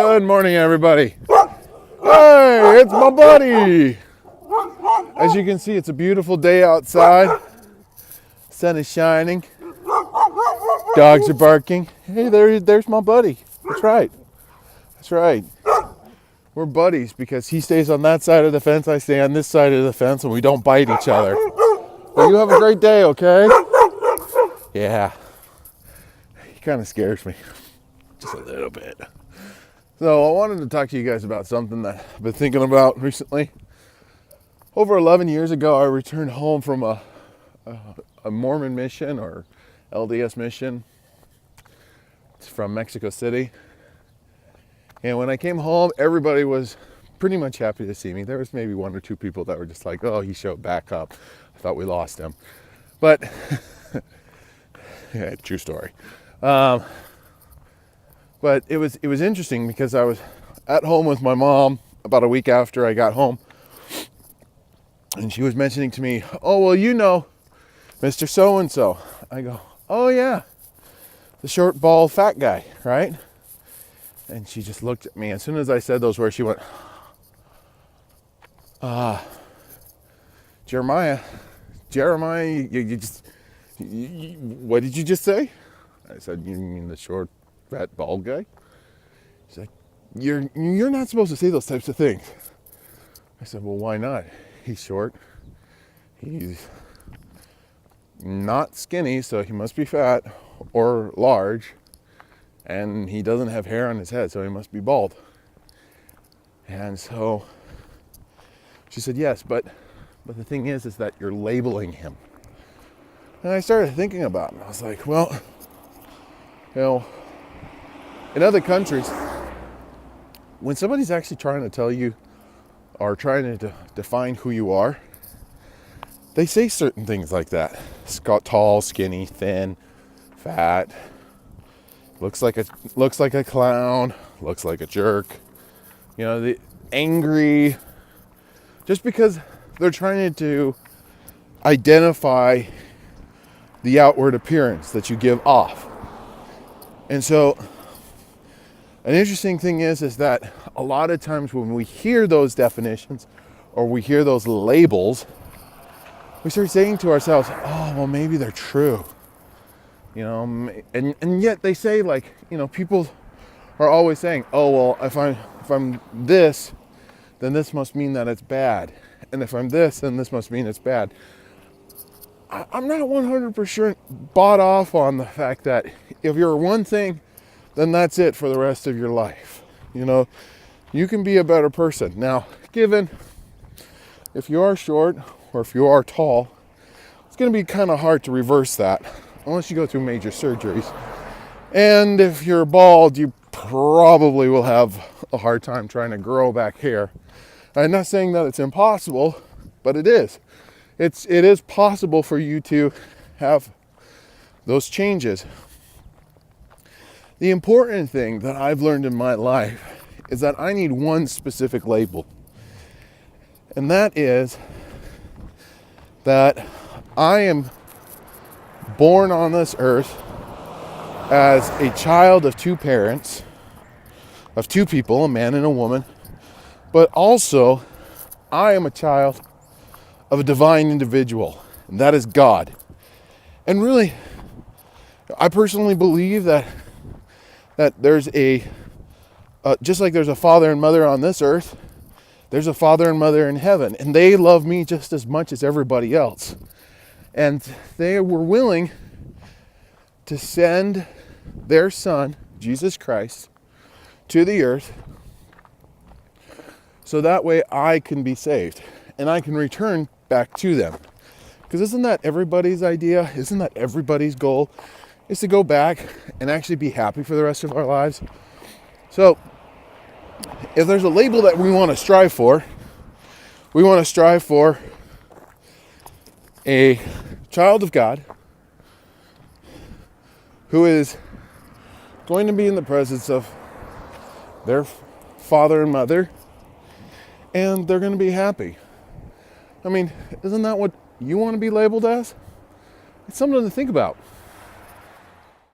Good morning, everybody. Hey, it's my buddy. As you can see, it's a beautiful day outside. Sun is shining. Dogs are barking. Hey, there's my buddy. That's right. That's right. We're buddies because he stays on that side of the fence, I stay on this side of the fence, and we don't bite each other. But you have a great day, okay? Yeah. He kind of scares me. Just a little bit. So I wanted to talk to you guys about something that I've been thinking about recently. Over 11 years ago, I returned home from a Mormon mission or LDS mission. It's from Mexico City. And when I came home, everybody was pretty much happy to see me. There was maybe one or two people that were just like, oh, he showed back up. I thought we lost him. But, yeah, true story. But it was interesting because I was at home with my mom about a week after I got home. And she was mentioning to me, oh, well, you know, Mr. So-and-so. I go, oh, yeah, the short, bald, fat guy, right? And she just looked at me. As soon as I said those words, she went, Jeremiah, what did you just say? I said, you mean the short, fat, bald guy? She's like, you're not supposed to say those types of things. I said, well, why not? He's short. He's not skinny, so he must be fat or large. And he doesn't have hair on his head, so he must be bald. And so she said, yes, but the thing is that you're labeling him. And I started thinking about it. I was like, well, you know, in other countries, when somebody's actually trying to tell you or trying to define who you are, they say certain things like that. Tall, skinny, thin, fat, looks like a clown, looks like a jerk, you know, the angry, just because they're trying to identify the outward appearance that you give off. And so an interesting thing is that a lot of times when we hear those definitions or we hear those labels, we start saying to ourselves, oh, well, maybe they're true. You know, and yet they say, like, you know, people are always saying, oh, well, if I'm this, then this must mean that it's bad. And if I'm this, then this must mean it's bad. I'm not 100% bought off on the fact that if you're one thing, then that's it for the rest of your life. You know, you can be a better person. Now, given if you are short or if you are tall, it's going to be kind of hard to reverse that unless you go through major surgeries. And if you're bald, you probably will have a hard time trying to grow back hair. I'm not saying that it's impossible, but it is. It is possible for you to have those changes. The important thing that I've learned in my life is that I need one specific label. And that is that I am born on this earth as a child of two parents, of two people, a man and a woman, but also I am a child of a divine individual, and that is God. And really, I personally believe that there's just like there's a father and mother on this earth, there's a father and mother in heaven, and they love me just as much as everybody else. And they were willing to send their son, Jesus Christ, to the earth so that way I can be saved and I can return back to them. Because isn't that everybody's idea? Isn't that everybody's goal? Is to go back and actually be happy for the rest of our lives. So if there's a label that we want to strive for, we want to strive for a child of God who is going to be in the presence of their father and mother, and they're going to be happy. I mean, isn't that what you want to be labeled as? It's something to think about.